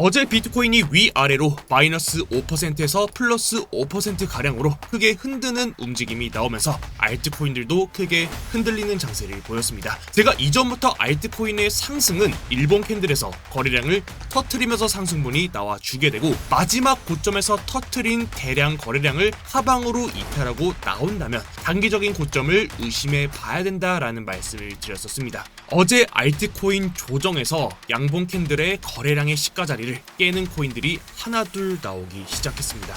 어제 비트코인이 위아래로 마이너스 5%에서 플러스 5%가량으로 크게 흔드는 움직임이 나오면서 알트코인들도 크게 흔들리는 장세를 보였습니다. 제가 이전부터 알트코인의 상승은 일본 캔들에서 거래량을 터트리면서 상승분이 나와주게 되고 마지막 고점에서 터트린 대량 거래량을 하방으로 이탈하고 나온다면 단기적인 고점을 의심해 봐야 된다라는 말씀을 드렸었습니다. 어제 알트코인 조정에서 양봉 캔들의 거래량의 시가 자리를 깨는 코인들이 하나둘 나오기 시작했습니다.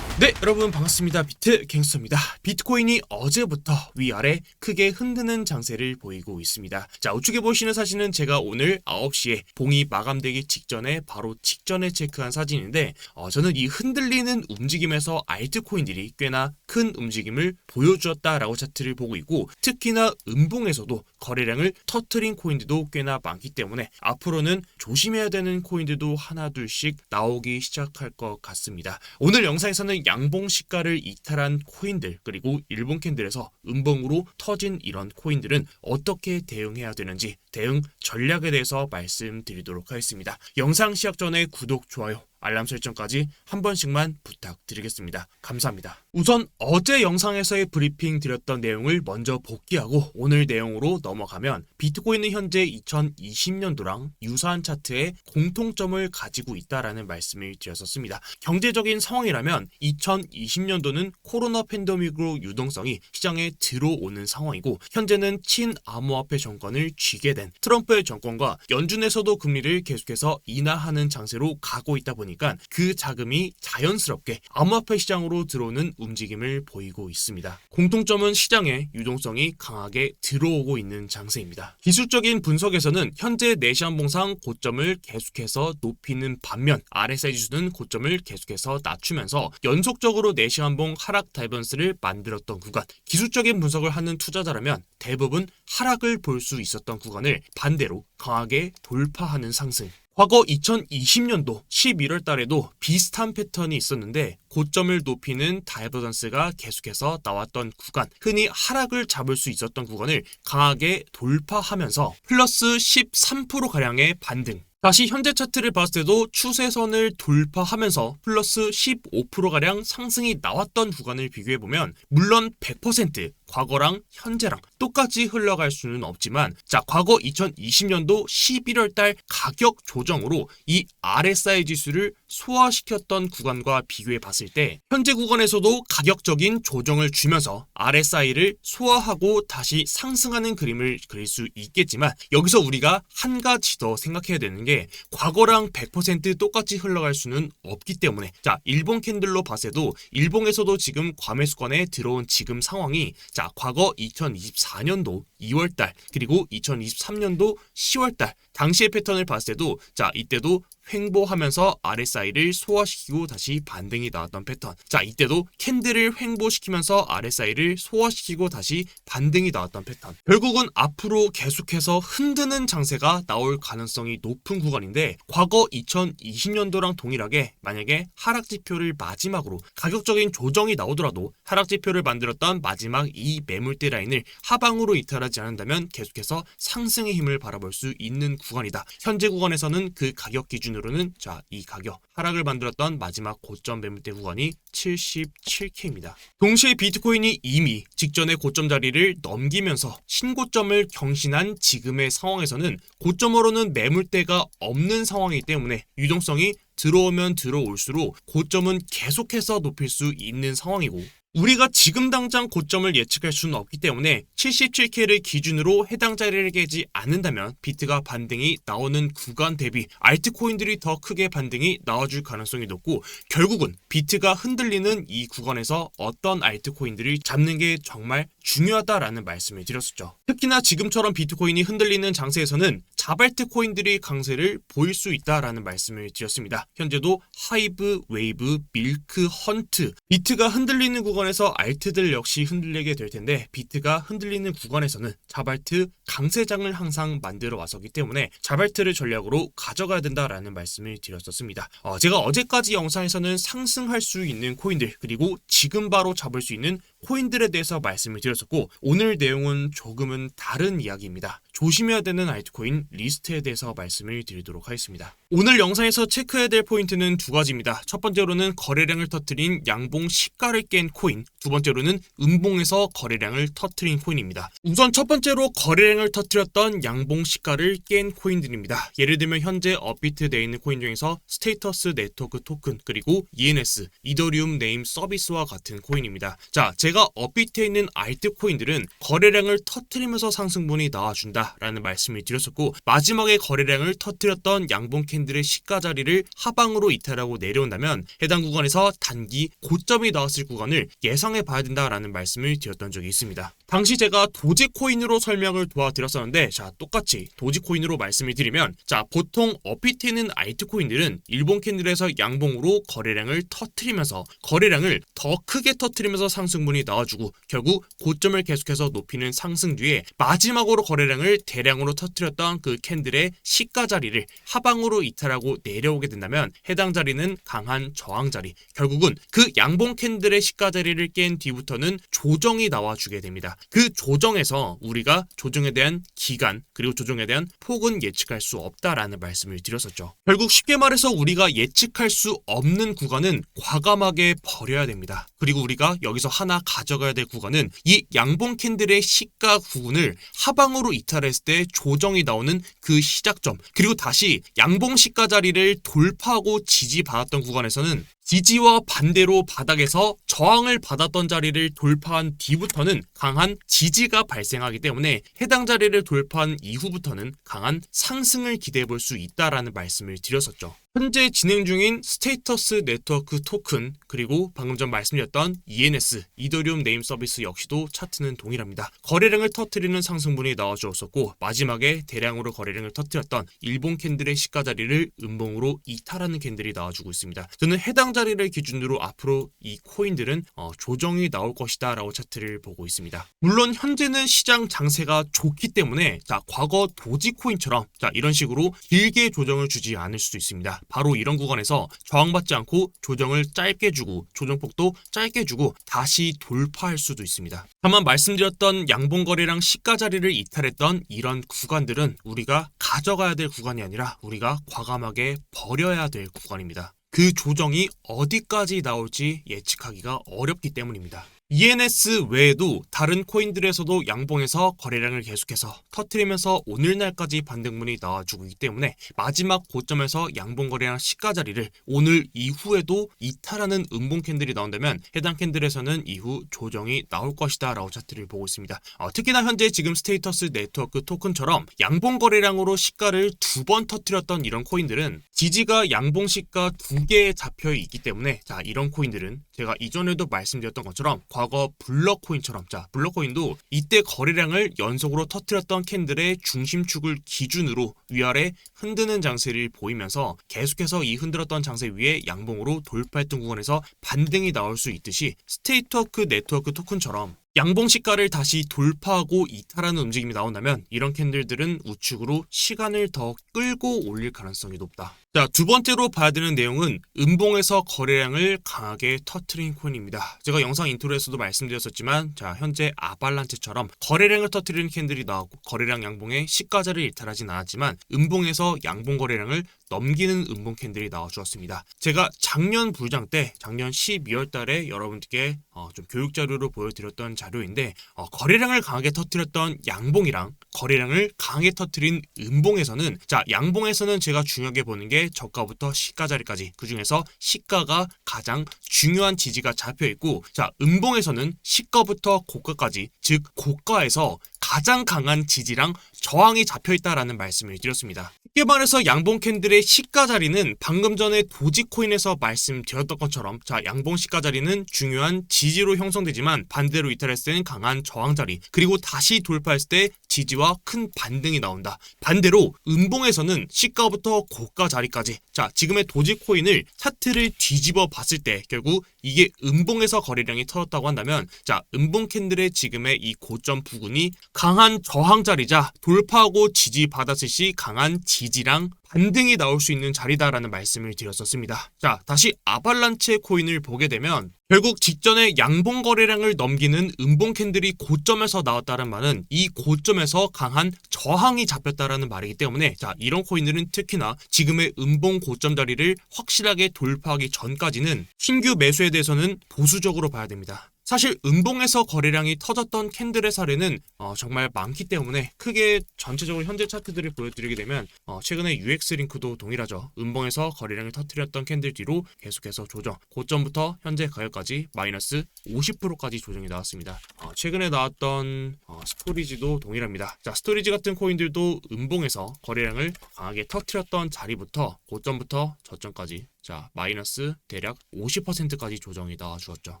네, 여러분 반갑습니다. 비트갱스터입니다. 비트코인이 어제부터 위아래 크게 흔드는 장세를 보이고 있습니다. 자, 우측에 보시는 사진은 제가 오늘 9시에 봉이 마감되기 직전에 바로 직전에 체크한 사진인데 저는 이 흔들리는 움직임에서 알트코인들이 꽤나 큰 움직임을 보여주었다라고 차트를 보고 있고 특히나 음봉에서도 거래량을 터트린 코인들도 꽤나 많기 때문에 앞으로는 조심해야 되는 코인들도 하나둘씩 나오기 시작할 것 같습니다. 오늘 영상에서는 양봉 시가를 이탈한 코인들 그리고 일본 캔들에서 음봉으로 터진 이런 코인들은 어떻게 대응해야 되는지 대응 전략에 대해서 말씀드리도록 하겠습니다. 영상 시작 전에 구독, 좋아요, 알람 설정까지 한 번씩만 부탁드리겠습니다. 감사합니다. 우선 어제 영상에서의 브리핑 드렸던 내용을 먼저 복귀하고 오늘 내용으로 넘어가면 비트코인은 현재 2020년도랑 유사한 차트에 공통점을 가지고 있다라는 말씀을 드렸었습니다. 경제적인 상황이라면 2020년도는 코로나 팬데믹으로 유동성이 시장에 들어오는 상황이고 현재는 친암호화폐 정권을 쥐게 된 트럼프의 정권과 연준에서도 금리를 계속해서 인하하는 장세로 가고 있다 보니까 그 자금이 자연스럽게 암호화폐 시장으로 들어오는 움직임을 보이고 있습니다. 공통점은 시장에 유동성이 강하게 들어오고 있는 장세입니다. 기술적인 분석에서는 현재 내시한봉상 고점을 계속해서 높이는 반면 RSI 지수는 고점을 계속해서 낮추면서 연속적으로 내시한봉 하락 다이버전스를 만들었던 구간, 기술적인 분석을 하는 투자자라면 대부분 하락을 볼 수 있었던 구간을 반대로 강하게 돌파하는 상승. 과거 2020년도 11월 달에도 비슷한 패턴이 있었는데 고점을 높이는 다이버전스가 계속해서 나왔던 구간, 흔히 하락을 잡을 수 있었던 구간을 강하게 돌파하면서 플러스 13%가량의 반등. 다시 현재 차트를 봤을 때도 추세선을 돌파하면서 플러스 15%가량 상승이 나왔던 구간을 비교해보면 물론 100% 과거랑 현재랑 똑같이 흘러갈 수는 없지만 자, 과거 2020년도 11월달 가격 조정으로 이 RSI 지수를 소화시켰던 구간과 비교해 봤을 때 현재 구간에서도 가격적인 조정을 주면서 RSI를 소화하고 다시 상승하는 그림을 그릴 수 있겠지만 여기서 우리가 한 가지 더 생각해야 되는 게 과거랑 100% 똑같이 흘러갈 수는 없기 때문에 자, 일본 캔들로 봤을 때도 일본에서도 지금 과매수권에 들어온 지금 상황이 자, 과거 2024년도 2월달 그리고 2023년도 10월달 당시의 패턴을 봤을 때도 자, 이때도 횡보하면서 RSI를 소화시키고 다시 반등이 나왔던 패턴. 자, 이때도 캔들을 횡보시키면서 RSI를 소화시키고 다시 반등이 나왔던 패턴. 결국은 앞으로 계속해서 흔드는 장세가 나올 가능성이 높은 구간인데 과거 2020년도랑 동일하게 만약에 하락 지표를 마지막으로 가격적인 조정이 나오더라도 하락 지표를 만들었던 마지막 이 매물대 라인을 하방으로 이탈하지 않는다면 계속해서 상승의 힘을 바라볼 수 있는 구간이다. 현재 구간에서는 그 가격 기준으로는 자, 이 가격 하락을 만들었던 마지막 고점 매물대 구간이 77K입니다. 동시에 비트코인이 이미 직전의 고점 자리를 넘기면서 신고점을 경신한 지금의 상황에서는 고점으로는 매물대가 없는 상황이기 때문에 유동성이 들어오면 들어올수록 고점은 계속해서 높일 수 있는 상황이고 우리가 지금 당장 고점을 예측할 수는 없기 때문에 77K를 기준으로 해당 자리를 깨지 않는다면 비트가 반등이 나오는 구간 대비 알트코인들이 더 크게 반등이 나와줄 가능성이 높고 결국은 비트가 흔들리는 이 구간에서 어떤 알트코인들을 잡는 게 정말 중요하다라는 말씀을 드렸었죠. 특히나 지금처럼 비트코인이 흔들리는 장세에서는 자발트 코인들이 강세를 보일 수 있다라는 말씀을 드렸습니다. 현재도 하이브, 웨이브, 밀크, 헌트 비트가 흔들리는 구간에서 알트들 역시 흔들리게 될 텐데 비트가 흔들리는 구간에서는 자발트 강세장을 항상 만들어 왔었기 때문에 자발트를 전략으로 가져가야 된다라는 말씀을 드렸었습니다. 제가 어제까지 영상에서는 상승할 수 있는 코인들 그리고 지금 바로 잡을 수 있는 코인들에 대해서 말씀을 드렸었고 오늘 내용은 조금은 다른 이야기입니다. 조심해야 되는 알트코인 리스트에 대해서 말씀을 드리도록 하겠습니다. 오늘 영상에서 체크해야 될 포인트는 두 가지입니다. 첫 번째로는 거래량을 터뜨린 양봉 시가를 깬 코인, 두 번째로는 음봉에서 거래량을 터뜨린 코인입니다. 우선 첫 번째로 거래량을 터뜨렸던 양봉 시가를 깬 코인들입니다. 예를 들면 현재 업비트 되어 있는 코인 중에서 스테이터스 네트워크 토큰, 그리고 ENS, 이더리움 네임 서비스와 같은 코인입니다. 자, 제가 업비트에 있는 알트 코인들은 거래량을 터뜨리면서 상승분이 나와준다 라는 말씀을 드렸었고, 마지막에 거래량을 터뜨렸던 양봉 캔들의 시가 자리를 하방으로 이탈하고 내려온다면 해당 구간에서 단기 고점이 나왔을 구간을 예상해 봐야 된다라는 말씀을 드렸던 적이 있습니다. 당시 제가 도지코인으로 설명을 도와드렸었는데, 자, 똑같이 도지코인으로 말씀을 드리면, 자, 보통 업비트에 있는 알트코인들은 일본 캔들에서 양봉으로 거래량을 터뜨리면서 거래량을 더 크게 터뜨리면서 상승분이 나와주고 결국 고점을 계속해서 높이는 상승 뒤에 마지막으로 거래량을 대량으로 터뜨렸던 그 캔들의 시가 자리를 하방으로 이탈하고 내려오게 된다면 해당 자리는 강한 저항 자리, 결국은 그 양봉 캔들의 시가 자리를 깬 뒤부터는 조정이 나와주게 됩니다. 그 조정에서 우리가 조정에 대한 기간 그리고 조정에 대한 폭은 예측할 수 없다라는 말씀을 드렸었죠. 결국 쉽게 말해서 우리가 예측할 수 없는 구간은 과감하게 버려야 됩니다. 그리고 우리가 여기서 하나 가져가야 될 구간은 이 양봉 캔들의 시가 구간을 하방으로 이탈했을 때 조정이 나오는 그 시작점, 그리고 다시 양봉 시가 자리를 돌파하고 지지받았던 구간에서는 지지와 반대로 바닥에서 저항을 받았던 자리를 돌파한 뒤부터는 강한 지지가 발생하기 때문에 해당 자리를 돌파한 이후부터는 강한 상승을 기대해 볼 수 있다라는 말씀을 드렸었죠. 현재 진행 중인 스테이터스 네트워크 토큰, 그리고 방금 전 말씀드렸던 ENS, 이더리움 네임 서비스 역시도 차트는 동일합니다. 거래량을 터뜨리는 상승분이 나와주었었고, 마지막에 대량으로 거래량을 터뜨렸던 일본 캔들의 시가 자리를 음봉으로 이탈하는 캔들이 나와주고 있습니다. 저는 해당 자리를 기준으로 앞으로 이 코인들은 조정이 나올 것이다 라고 차트를 보고 있습니다. 물론 현재는 시장 장세가 좋기 때문에 자, 과거 도지코인처럼 자, 이런 식으로 길게 조정을 주지 않을 수도 있습니다. 바로 이런 구간에서 저항받지 않고 조정을 짧게 주고 조정폭도 짧게 주고 다시 돌파할 수도 있습니다. 다만 말씀드렸던 양봉 거래량 시가 자리를 이탈했던 이런 구간들은 우리가 가져가야 될 구간이 아니라 우리가 과감하게 버려야 될 구간입니다. 그 조정이 어디까지 나올지 예측하기가 어렵기 때문입니다. ENS 외에도 다른 코인들에서도 양봉에서 거래량을 계속해서 터뜨리면서 오늘날까지 반등분이 나와주고 있기 때문에 마지막 고점에서 양봉 거래량 시가 자리를 오늘 이후에도 이탈하는 음봉 캔들이 나온다면 해당 캔들에서는 이후 조정이 나올 것이다 라고 차트를 보고 있습니다. 특히나 현재 지금 스테이터스 네트워크 토큰처럼 양봉 거래량으로 시가를 두 번 터뜨렸던 이런 코인들은 지지가 양봉 시가 두 개에 잡혀 있기 때문에 자, 이런 코인들은 제가 이전에도 말씀드렸던 것처럼 과거 블럭코인처럼 자, 블럭코인도 이때 거래량을 연속으로 터뜨렸던 캔들의 중심축을 기준으로 위아래 흔드는 장세를 보이면서 계속해서 이 흔들었던 장세 위에 양봉으로 돌파했던 구간에서 반등이 나올 수 있듯이 스테이트워크 네트워크 토큰처럼 양봉 시가를 다시 돌파하고 이탈하는 움직임이 나온다면 이런 캔들들은 우측으로 시간을 더 끌고 올릴 가능성이 높다. 자, 두 번째로 봐야 되는 내용은 음봉에서 거래량을 강하게 터트린 코인입니다. 제가 영상 인트로에서도 말씀드렸었지만 자, 현재 아발란체처럼 거래량을 터트리는 캔들이 나왔고 거래량 양봉의 시가자를 이탈하진 않았지만 음봉에서 양봉 거래량을 넘기는 음봉 캔들이 나와주었습니다. 제가 작년 불장 때 작년 12월 달에 여러분들께 좀 교육 자료로 보여드렸던 자료인데 거래량을 강하게 터트렸던 양봉이랑 거래량을 강하게 터트린 음봉에서는 자, 양봉에서는 제가 중요하게 보는 게 저가부터 시가 자리까지, 그 중에서 시가가 가장 중요한 지지가 잡혀 있고, 자, 음봉에서는 시가부터 고가까지, 즉 고가에서 가장 강한 지지랑 저항이 잡혀 있다라는 말씀을 드렸습니다. 쉽게 말해서 양봉 캔들의 시가 자리는 방금 전에 도지코인에서 말씀드렸던 것처럼 자, 양봉 시가 자리는 중요한 지지로 형성되지만 반대로 이탈했을 때는 강한 저항 자리, 그리고 다시 돌파했을 때 지지와 큰 반등이 나온다. 반대로 음봉에서는 시가부터 고가 자리까지 자, 지금의 도지코인을 차트를 뒤집어 봤을 때 결국 이게 음봉에서 거래량이 터졌다고 한다면 자, 음봉 캔들의 지금의 이 고점 부근이 강한 저항 자리자 돌파하고 지지받았을 시 강한 지지랑 반등이 나올 수 있는 자리다라는 말씀을 드렸었습니다. 자, 다시 아발란체 코인을 보게 되면 결국 직전에 양봉 거래량을 넘기는 음봉 캔들이 고점에서 나왔다는 말은 이 고점에서 강한 저항이 잡혔다라는 말이기 때문에 자, 이런 코인들은 특히나 지금의 음봉 고점 자리를 확실하게 돌파하기 전까지는 신규 매수에 대해서는 보수적으로 봐야 됩니다. 사실 음봉에서 거래량이 터졌던 캔들의 사례는 정말 많기 때문에 크게 전체적으로 현재 차트들을 보여드리게 되면 최근에 UX링크도 동일하죠. 음봉에서 거래량을 터뜨렸던 캔들 뒤로 계속해서 조정, 고점부터 현재 가격까지 마이너스 50%까지 조정이 나왔습니다. 최근에 나왔던 스토리지도 동일합니다. 자, 스토리지 같은 코인들도 음봉에서 거래량을 강하게 터뜨렸던 자리부터 고점부터 저점까지 자, 마이너스 대략 50%까지 조정이 나와주었죠.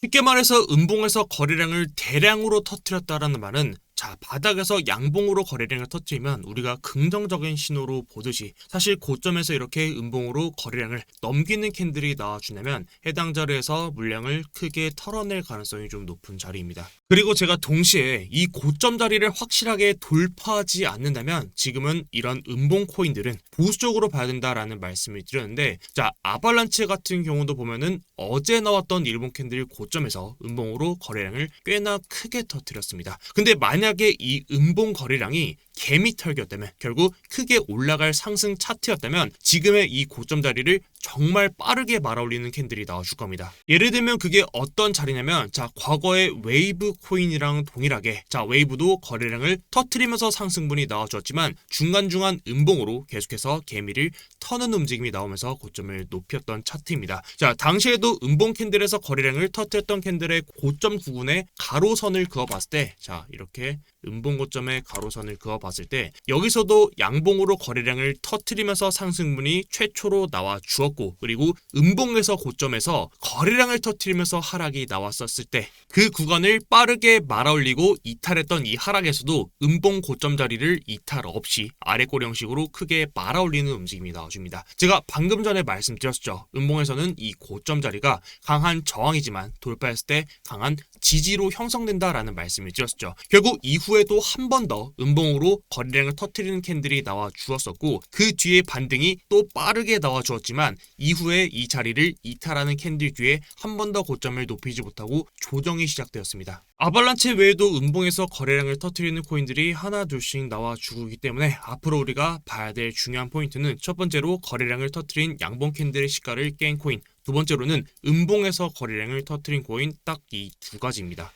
쉽게 말해서 음봉에서 거래량을 대량으로 터뜨렸다라는 말은 자, 바닥에서 양봉으로 거래량을 터뜨리면 우리가 긍정적인 신호로 보듯이 사실 고점에서 이렇게 음봉으로 거래량을 넘기는 캔들이 나와주려면 해당 자리에서 물량을 크게 털어낼 가능성이 좀 높은 자리입니다. 그리고 제가 동시에 이 고점 자리를 확실하게 돌파하지 않는다면 지금은 이런 음봉 코인들은 보수적으로 봐야 된다라는 말씀을 드렸는데 자, 아발란체 같은 경우도 보면은 어제 나왔던 일본 캔들 고점에서 음봉으로 거래량을 꽤나 크게 터뜨렸습니다. 근데 만약에 이 음봉 거래량이 개미털기였다면 결국 크게 올라갈 상승 차트였다면 지금의 이 고점 자리를 정말 빠르게 말아올리는 캔들이 나와줄 겁니다. 예를 들면 그게 어떤 자리냐면 자, 과거의 웨이브 코인이랑 동일하게 자, 웨이브도 거래량을 터트리면서 상승분이 나와주었지만 중간중간 음봉으로 계속해서 개미를 터는 움직임이 나오면서 고점을 높였던 차트입니다. 자, 당시에도 음봉 캔들에서 거래량을 터뜨렸던 캔들의 고점 부분에 가로선을 그어봤을 때 자, 이렇게 음봉 고점에 가로선을 그어봤을 때 여기서도 양봉으로 거래량을 터뜨리면서 상승분이 최초로 나와 주었고 그리고 음봉에서 고점에서 거래량을 터뜨리면서 하락이 나왔었을 때 그 구간을 빠르게 말아올리고 이탈했던 이 하락에서도 음봉 고점 자리를 이탈 없이 아래꼬리 형식으로 크게 말아올리는 움직임이 나와줍니다. 제가 방금 전에 말씀드렸죠. 음봉에서는 이 고점 자리가 강한 저항이지만 돌파했을 때 강한 지지로 형성된다라는 말씀을 드렸죠. 결국 이후에도 한 번 더 음봉으로 거래량을 터뜨리는 캔들이 나와 주었었고 그 뒤에 반등이 또 빠르게 나와 주었지만 이후에 이 자리를 이탈하는 캔들 뒤에 한 번 더 고점을 높이지 못하고 조정이 시작되었습니다. 아발란체 외에도 음봉에서 거래량을 터뜨리는 코인들이 하나 둘씩 나와 주고 있기 때문에 앞으로 우리가 봐야 될 중요한 포인트는 첫 번째로 거래량을 터뜨린 양봉 캔들의 시가를 깬 코인, 두 번째로는 음봉에서 거래량을 터뜨린 코인 딱 이 두 가지입니다.